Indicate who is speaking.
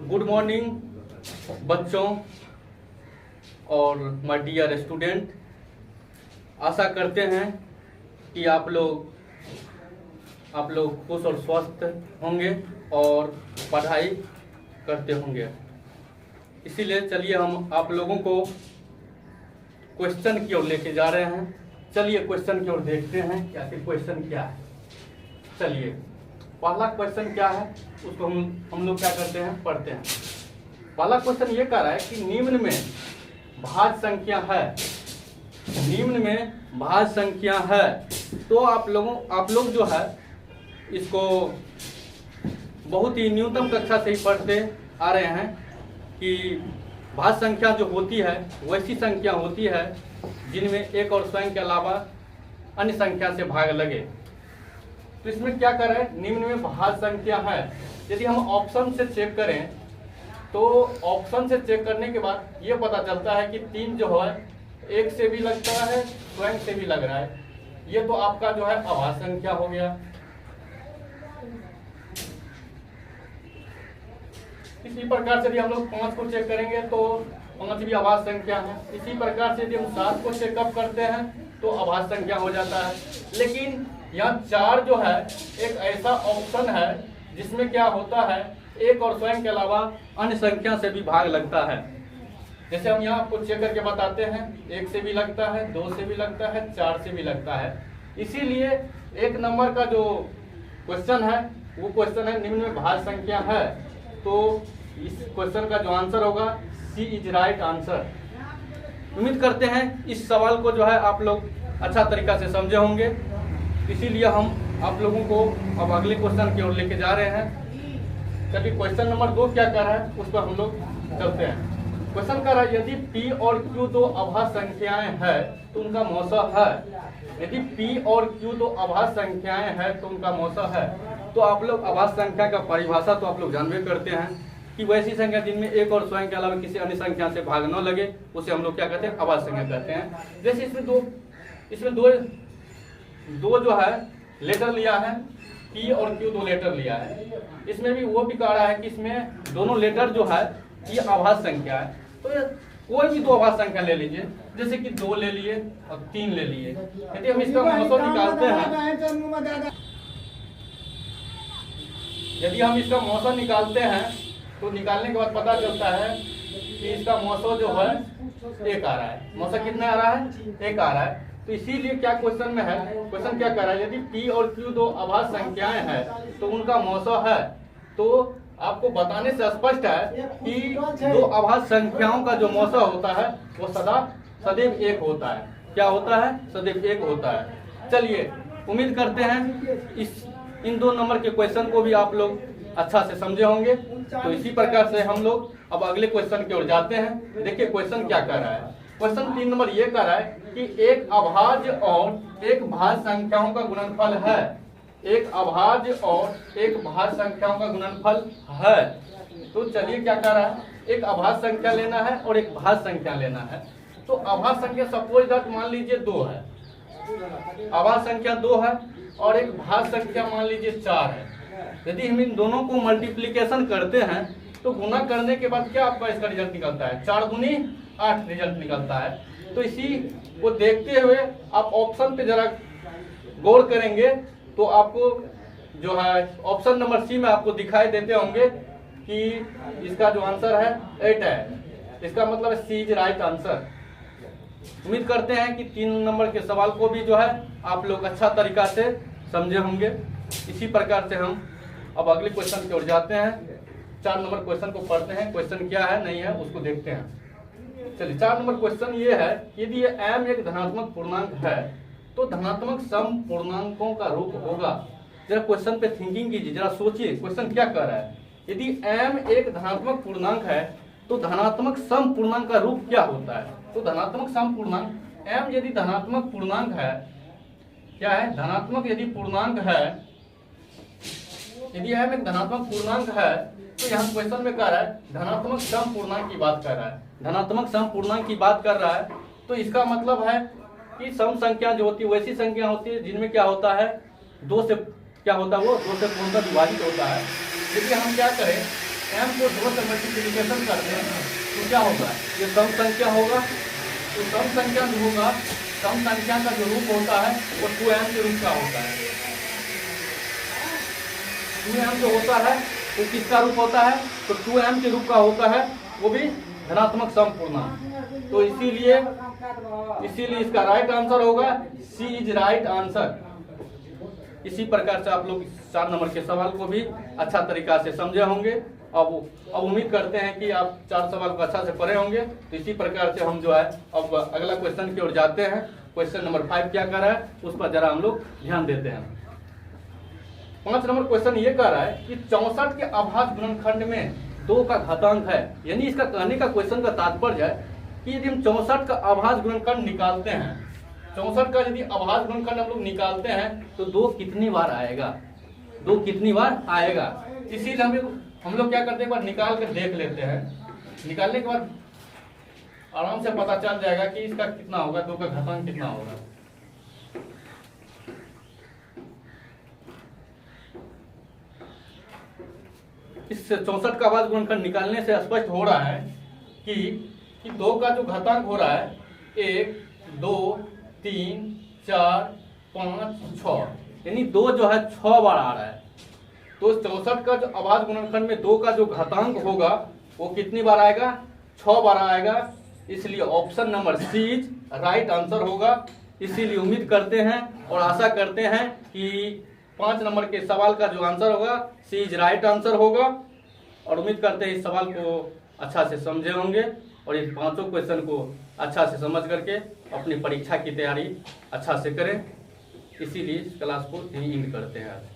Speaker 1: Good morning बच्चों और my dear student. आशा करते हैं कि आप लोग खुश और स्वस्थ होंगे और पढ़ाई करते होंगे। इसीलिए चलिए हम आप लोगों को क्वेश्चन की ओर लेके जा रहे हैं। चलिए क्वेश्चन की ओर देखते हैं कि आखिर क्वेश्चन क्या है। चलिए पहला क्वेश्चन क्या है उसको हम लोग क्या करते हैं, पढ़ते हैं। पहला क्वेश्चन ये कह रहा है कि निम्न में भाज्य संख्या है, निम्न में भाज्य संख्या है। तो आप लोग जो है इसको बहुत ही न्यूनतम कक्षा से ही पढ़ते आ रहे हैं कि भाज्य संख्या जो होती है वैसी संख्या होती है जिनमें एक और स्वयं के अलावा अन्य संख्या से भाग लगे। तो इसमें क्या कर रहे हैं, निम्न में भाज्य संख्या है। यदि हम ऑप्शन से चेक करें तो ऑप्शन से चेक करने के बाद ये पता चलता है कि 3 जो है एक से भी लगता है, स्वयं से भी लग रहा है। ये तो आपका जो है अभाज्य संख्या हो गया। इसी प्रकार से यदि हम लोग 5 को चेक करेंगे तो 5 भी अभाज्य संख्या है। इसी प्रकार से यदि हम 7 को चेकअप करते हैं तो अभाज्य संख्या हो जाता है। लेकिन यहाँ 4 जो है एक ऐसा ऑप्शन है जिसमें क्या होता है, एक और स्वयं के अलावा अन्य संख्या से भी भाग लगता है। जैसे हम यहाँ आपको चेक करके बताते हैं, 1 से भी लगता है, 2 से भी लगता है, 4 से भी लगता है। इसीलिए 1 नंबर का जो क्वेश्चन है वो क्वेश्चन है निम्न में भाज्य संख्या है। तो इस क्वेश्चन का जो आंसर होगा सी इज राइट आंसर। उम्मीद करते हैं इस सवाल को जो है आप लोग अच्छा तरीका से समझे होंगे। इसीलिए हम आप लोगों को अब अगले क्वेश्चन की ओर लेके जा रहे हैं। चलिए क्वेश्चन नंबर 2 क्या कर रहा है उस पर हम लोग चलते हैं। क्वेश्चन कर रहा है यदि P और Q दो अभाज्य संख्याएं हैं तो उनका मौसा है। यदि P और Q दो अभाज्य संख्याएं हैं तो उनका मौसा है। तो आप लोग अभाज्य संख्या का परिभाषा तो आप लोग जानबे करते हैं कि वैसी संख्या जिनमें एक और स्वयं के अलावा किसी अन्य संख्या से भाग न लगे उसे हम लोग क्या कहते हैं, अभाज्य संख्या कहते हैं। जैसे इसमें दो जो है लेटर लिया है, P और Q 2 लेटर लिया है। इसमें भी वो भी कह रहा है कि इसमें दोनों लेटर जो है ये अभाज्य संख्या है। तो कोई भी 2 अभाज्य संख्या ले लीजिए, जैसे कि 2 ले लिए और 3 ले लिए। यदि हम इसका मौसा निकालते हैं, यदि हम इसका मौसा निकालते हैं तो निकालने के बाद पता चलता है कि इसका मौसा जो है 1 आ रहा है। मौसा कितना आ रहा है, 1 आ रहा है। तो इसीलिए क्या क्वेश्चन में है, क्वेश्चन क्या कर रहा है, यदि P और Q दो अभाज्य संख्याएं हैं तो उनका मौसा है। तो आपको बताने से स्पष्ट है कि 2 अभाज्य संख्याओं का जो मौसा होता है वो सदैव 1 होता है। क्या होता है, सदैव 1 होता है। चलिए उम्मीद करते हैं इन 2 नंबर के क्वेश्चन को भी आप लोग अच्छा से समझे होंगे। तो इसी प्रकार से हम लोग अब अगले क्वेश्चन की ओर जाते हैं। देखिए क्वेश्चन क्या कर रहा है। क्वेश्चन 3 नंबर ये कह रहा है कि एक अभाज्य और एक भाज्य संख्याओं का गुणनफल है। एक अभाज्य और एक भाज्य संख्याओं का गुणनफल है। तो चलिए क्या कर रहा है, एक अभाज्य संख्या लेना है और एक भाज्य संख्या लेना है। तो अभाज्य संख्या सपोज दैट मान लीजिए 2 है, अभाज्य संख्या 2 है और एक भाज्य संख्या मान लीजिए 4 है। यदि हम इन दोनों को मल्टीप्लीकेशन करते हैं तो गुना करने के बाद क्या आपका इसका रिजल्ट निकलता है, 4 गुनी 8 रिजल्ट निकलता है। तो इसी को देखते हुए आप ऑप्शन पे जरा गौर करेंगे तो आपको जो है ऑप्शन नंबर सी में आपको दिखाई देते होंगे कि इसका जो आंसर है 8 है। इसका मतलब सी इज राइट आंसर। उम्मीद करते हैं कि 3 नंबर के सवाल को भी जो है आप लोग अच्छा तरीका से समझे होंगे। इसी प्रकार से हम अब अगले क्वेश्चन की ओर जाते हैं। 4 नंबर क्वेश्चन को पढ़ते हैं। क्वेश्चन क्या है नहीं है उसको देखते हैं। चलिए 4 नंबर क्वेश्चन ये है, यदि ये m एक धनात्मक पूर्णांक है तो धनात्मक सम पूर्णांकों का रूप होगा। जरा क्वेश्चन पे थिंकिंग कीजिए, जरा सोचिए क्वेश्चन क्या कर रहा है। यदि m एक धनात्मक पूर्णांक है तो धनात्मक सम पूर्णांक का रूप क्या होता है। तो धनात्मक सम पूर्णांक m यदि धनात्मक पूर्णांक है, क्या है, धनात्मक यदि पूर्णांक है, यदि m एक धनात्मक पूर्णांक है तो यहाँ क्वेश्चन में कह रहा है धनात्मक सम पूर्णांक की बात कर रहा है, धनात्मक सम पूर्णांक की बात कर रहा है। तो इसका मतलब है कि सम संख्या जो होती है वैसी संख्या होती है जिनमें क्या होता है, 2 से क्या होता है, वो 2 से पूर्णतः विभाजित होता है। यदि हम क्या करें, m को 2 से मल्टीप्लिकेशन करते हैं तो क्या होगा, ये सम संख्या होगा। तो सम संख्या जो होगा, सम संख्या का जो रूप होता है वो 2m के रूप का होता है। 2m जो होता है वो किसका रूप होता है, तो 2m के रूप का होता है, वो भी धनात्मक सम पूर्णांक। तो इसीलिए इसका राइट आंसर होगा सी इज राइट आंसर। इसी प्रकार से आप लोग 4 नंबर के सवाल को भी अच्छा तरीका से समझे होंगे। अब उम्मीद करते हैं कि आप 4 सवाल को अच्छा से पढ़े होंगे। तो इसी प्रकार से हम जो है अब अगला क्वेश्चन की ओर जाते हैं। क्वेश्चन नंबर 5 क्या कर रहा है उस पर जरा हम लोग ध्यान देते हैं। 5 नंबर क्वेश्चन ये कह रहा है कि 64 के अभाज्य गुणनखंड में 2 का घातांक है। यानी इसका कहने का क्वेश्चन का तात्पर्य है कि यदि हम 64 का अभाज्य गुणनखंड निकालते हैं, 64 का यदि अभाज्य गुणनखंड हम लोग निकालते हैं तो 2 कितनी बार आएगा, 2 कितनी बार आएगा। इसीलिए हम लोग क्या करते हैं, एक बार निकाल कर देख लेते हैं। निकालने के बाद आराम से पता चल जाएगा कि इसका कितना होगा, 2 का घातांक कितना होगा। इस 64 का अभाज्य गुणनखंड निकालने से स्पष्ट हो रहा है कि 2 का जो घातांक हो रहा है 1, 2, 3, 4, 5, 6, यानी 2 जो है 6 बार आ रहा है। तो 64 का जो अभाज्य गुणनखंड में 2 का जो घातांक होगा वो कितनी बार आएगा, 6 बार आएगा। इसलिए option number C is right answer होगा। इसीलिए उम्मीद करते हैं और आशा करते हैं कि 5 नंबर के सवाल का जो आंसर होगा सी इज राइट आंसर होगा। और उम्मीद करते हैं इस सवाल को अच्छा से समझे होंगे और इस 5 क्वेश्चन को अच्छा से समझ करके अपनी परीक्षा की तैयारी अच्छा से करें। इसीलिए इस क्लास को यहीं एंड करते हैं।